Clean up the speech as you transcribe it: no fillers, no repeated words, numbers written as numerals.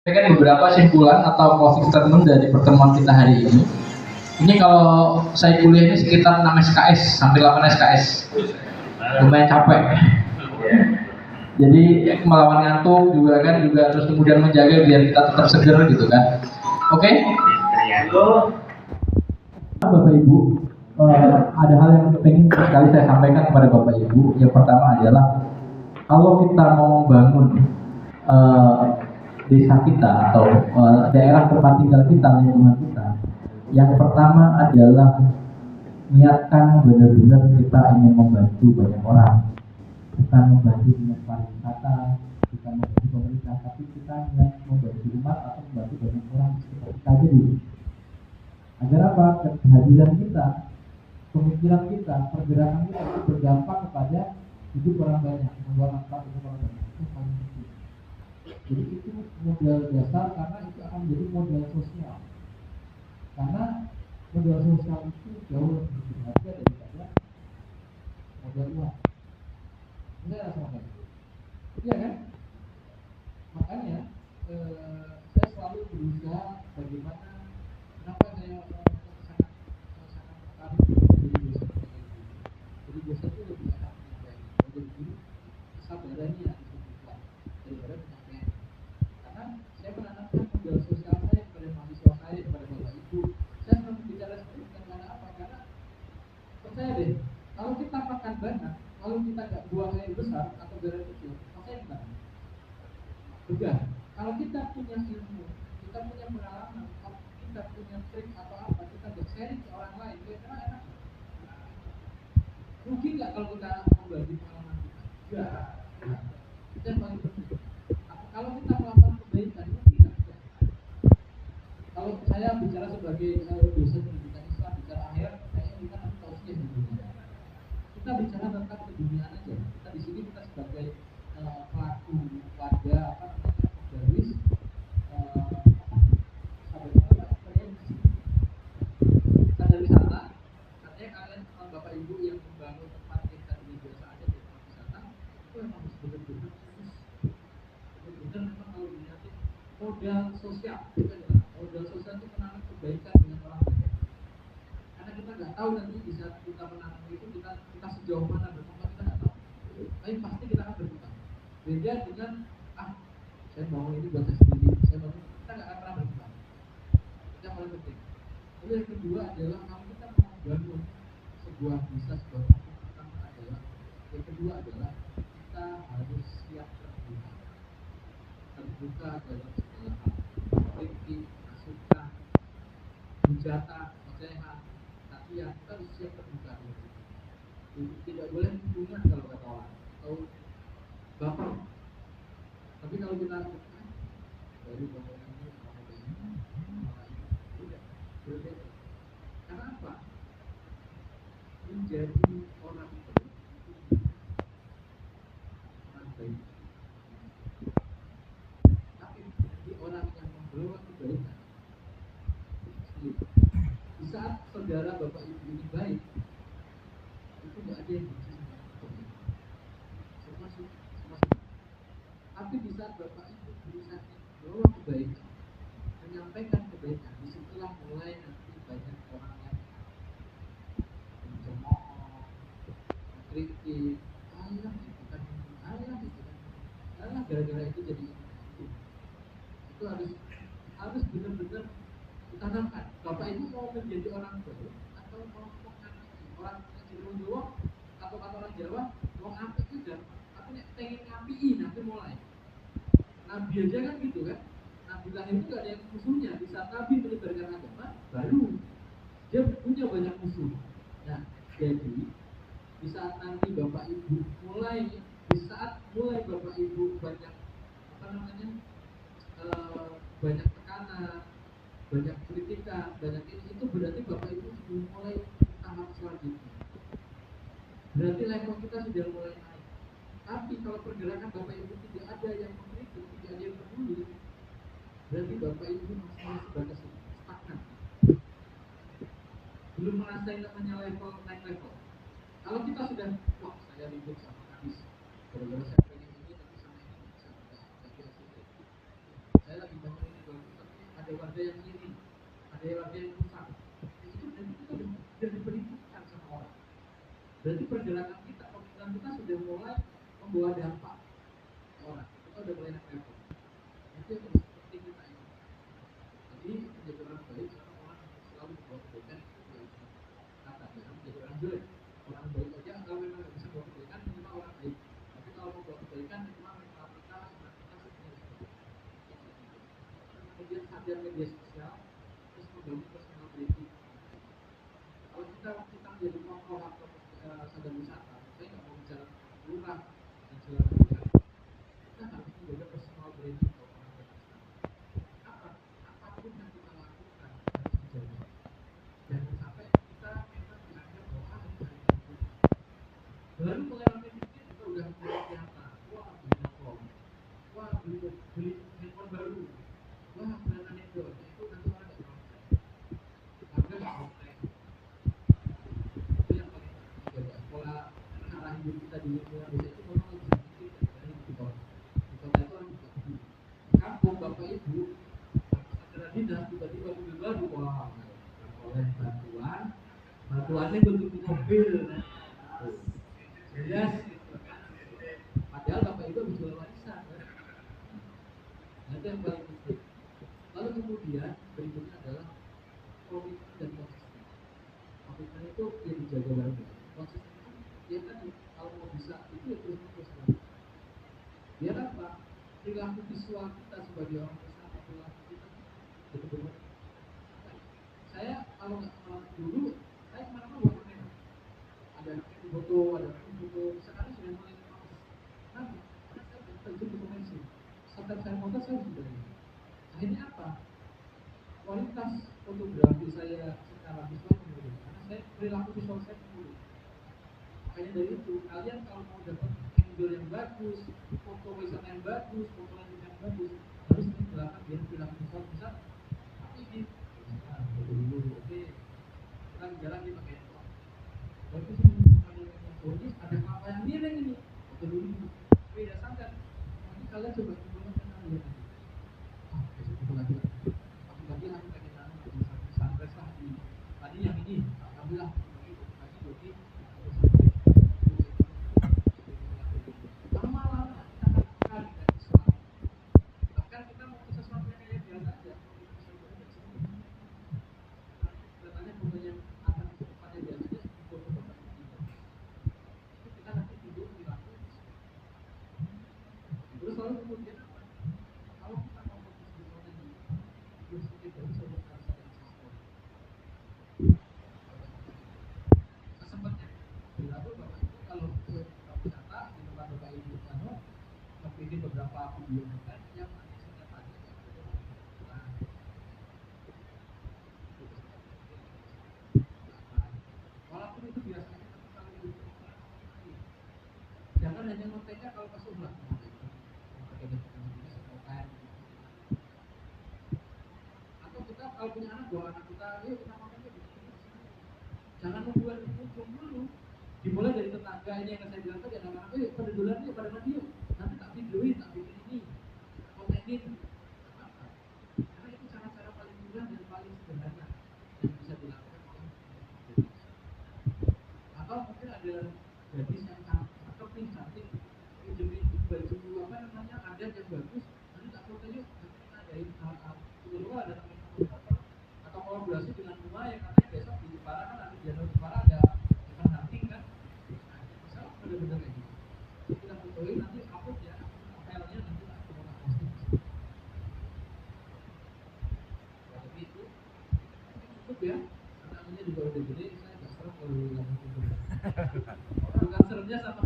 Kan beberapa simpulan atau closing statement dari pertemuan kita hari ini. Ini kalau saya kuliah ini sekitar 6 SKS sampai 8 SKS. Lumayan capek. Jadi melawan ngantuk juga kan, juga terus kemudian menjaga biar kita tetap seger gitu kan. Oke? Bapak Ibu, ada hal yang penting sekali saya sampaikan kepada Bapak Ibu. Yang pertama adalah kalau kita mau membangun desa kita atau daerah tempat tinggal kita, lingkungan kita, yang pertama adalah niatkan benar-benar kita ingin membantu banyak orang, bukan membantu dinas pariwisata, bukan membantu pemerintah, tapi kita niat membantu umat atau membantu banyak orang sekitar kita aja dulu. Agar apa? Kehadiran kita, pemikiran kita, pergerakan kita itu berdampak kepada hidup orang banyak, membuat manfaat untuk orang banyak. Itu paling penting. Jadi itu modal dasar, karena itu akan menjadi modal sosial. Karena modal sosial itu jauh lebih berharga daripada modal uang. Enggak ada sama sekali. Iya kan? Makanya saya selalu berusaha bagaimana, kenapa saya sangat tertarik menjadi dosen. Jadi dosen itu lebih enak menyampaikan. Jadi guru kesabarannya dibutuhkan daripada penyampaian. Karena saya menanamkan modal sosial saya kepada mahasiswa saya, kepada bapak ibu. Saya selalu bicara seperti itu karena apa? Karena percaya deh, kalau kita makan banyak, kalau kita nggak buang air besar atau garam kecil, rasanya gimana? Juga, kalau kita punya ilmu, kita punya pengalaman, kita punya trik atau apa, kita nggak sharing ke orang lain, kira-kira enak. Rugi nggak kalau kita membagi pengalaman kita? Enggak. Itu yang paling penting. Kalau kita melakukan kebaikan, rugi nggak? Kalau saya bicara sebagai dosen pendidikan Islam, bicara akhir, kayaknya kita nanti tausiah di dunia. Kita bicara tentang keduniaan aja. Kita di sini kita sebagai pelaku warga, apa namanya, garis, sadar wisata. Katanya kalian bapak ibu yang membangun tempat kita di biasa aja di tempat wisata, itu memang harus benar-benar fokus. Benar-benar memang kalau dilihat modal sosial, itu adalah modal sosial itu menanam kebaikan dengan orang banyak. Karena kita nggak tahu nanti di saat kita menanam itu kita sejauh mana berkembang, kita nggak tahu. Tapi pasti kita akan berkembang. Beda dengan saya mau ini buat saya sendiri, saya mau kita nggak akan pernah berkembang. Itu yang paling penting. Lalu yang kedua adalah kalau kita mau membangun sebuah bisnis, sebuah pertama adalah, yang kedua adalah kita harus siap terbuka dalam segala hal, kritik, masukan, hujatan, nasihat, tapi ya kita harus siap terbuka dulu. Tidak boleh hubungan kalau kata orang atau baper. Tapi kalau kita dari bangunan ini tidak berbeda. Karena apa? Menjadi orang baik, orang baik. Tapi menjadi orang yang membawa kebaikan. Di saat saudara bapak ibu ini baik, itu nggak ada yang bisa semua. Tapi di saat bapak ibu berusaha membawa kebaikan, menyampaikan kebaikan, disitulah mulai nanti banyak orang yang mencemooh, mengkritik, karena gara-gara itu jadi itu harus benar-benar ditanamkan. Bapak ibu mau menjadi orang baik atau mau orang Jawa atau kata orang Jawa mau apik itu dan tapi pengen ngapiin nanti mulai. Nabi aja kan gitu kan. Nabi lahir itu gak ada yang musuhnya. Di saat Nabi menyebarkan agama, baru dia punya banyak musuh. Nah, jadi di saat nanti bapak ibu mulai bapak ibu banyak banyak tekanan, banyak kritikan, banyak ini, itu berarti bapak ibu sudah mulai tahap selanjutnya. Berarti level kita sudah mulai naik. Tapi kalau pergerakan bapak ibu tidak ada yang mengkritik, tidak ada yang peduli, berarti bapak ibu masih sebatas stagnan. Belum merasain namanya naik level. Kalau kita sudah, wah saya ribut sama habis, gara-gara saya pengen ini tapi sama ini bisa saya lagi bangun ada yang iri, ada yang rusak. Itu sudah diperhitungkan sama orang. Berarti perjalanan kita, pemikiran kita sudah mulai membawa dampak orang. Kita sudah mulai naik level. Itu yang seperti kita ini. Jadi menjadi orang baik karena orang selalu membawa kebaikan itu bukan kata dia menjadi orang jelek. Orang baik aja kalau memang nggak bisa membawa kebaikan, minimal orang baik. Tapi kalau membawa kebaikan, minimal mental kita sebenarnya. Kemudian sadar media sosial, terus membangun personal branding. Kalau kita menjadi tokoh atau sadar wisata, saya nggak mau bicara lurah dan segala macam. Kita harus menjaga personal branding kalau orang berwisata. Apapun yang kita lakukan harus dijaga. Jangan sampai kita memang dianggap bahwa ini baru mengalami sedikit kita udah mulai kelihatan. Wah, beli handphone. Wah, beli handphone baru. Wah, bulan itu nanti orang nggak mau. Harga nggak mau. Itu yang paling dijaga. Pola cara hidup kita di lingkungan desa itu memang lebih sedikit dari di kota. Di kota itu orang juga di kampung bapak ibu secara dinas tiba-tiba mobil baru, wah, oleh bantuannya bentuk mobil, jelas. Padahal bapak ibu habis jual warisan. Nah, itu yang paling penting. Lalu kemudian berikutnya adalah komitmen dan konsisten. Komitmen itu yang dijaga bareng-bareng. Konsisten itu ya tadi kalau mau bisa itu ya terus lagi. Biar apa? Perilaku visual kita sebagai orang wisata, perilaku kita betul-betul. Saya kalau nggak dulu, saya kemana-mana buat kamera. Ada anak foto, ada anak foto. Sekarang sudah mulai males. Kenapa? Karena saya terjun ke komersil. Setiap saya foto saya sudah ini. Akhirnya apa? Kualitas fotografi saya secara visual menurun. Karena saya perilaku visual saya menurun. Makanya dari itu, kalian kalau mau dapat angle yang bagus, foto wisata yang bagus, foto landscape yang bagus, harus digerakkan biar perilaku visual bisa. Tapi ini, foto dulu, oke. Kita jalan di pakai handphone. Bagus ini, ada apa yang miring ini? Foto dulu. Beda sadar. Nanti kalian coba kembangkan kalian. Besok foto lagi. Pagi aku pengen sunrise lah di tadi yang ini. Alhamdulillah. Pagi bagi lama-lama kita akan Islam. Bahkan kita mau sesuatu yang kayak biasa aja. Katanya fotonya akan cepatnya biasanya foto bapak kita. Kita nanti tidur di lampu. Terus lalu kemudian apa? Kalau kita mau fokus di zona ini, terus kita bisa berkasa dan sistem. Kesempatnya. Lalu bapak itu kalau ke wisata di tempat bapak ibu Kano, memilih beberapa video kan yang nanti setiap hari walaupun itu biasanya kalau itu jangan hanya kontennya kalau pas ulah atau kita kalau punya anak bawa anak kita yuk kita makannya jangan membuat muncul dulu dimulai dari tetangga ini yang saya bilang tadi anak-anak yuk pada duluan yuk pada radio nanti tak videoin tak bikin ini kontenin karena itu cara-cara paling mudah dan paling sederhana yang bisa dilakukan oleh atau mungkin ada gadis yang cakep nih cantik pinjemin baju apa namanya adat yang bagus nanti tak foto yuk nanti kita adain dulu ada namanya fotografer atau kolaborasi dengan rumah yang katanya besok di Jepara kan ada di Jepara ada event hunting kan bisa bener-bener kayak gitu jadi kita fotoin nanti upload ya filenya nanti tak kita posting tapi itu cukup ya karena anaknya juga udah gede saya gak serem kalau bilang itu bukan seremnya sama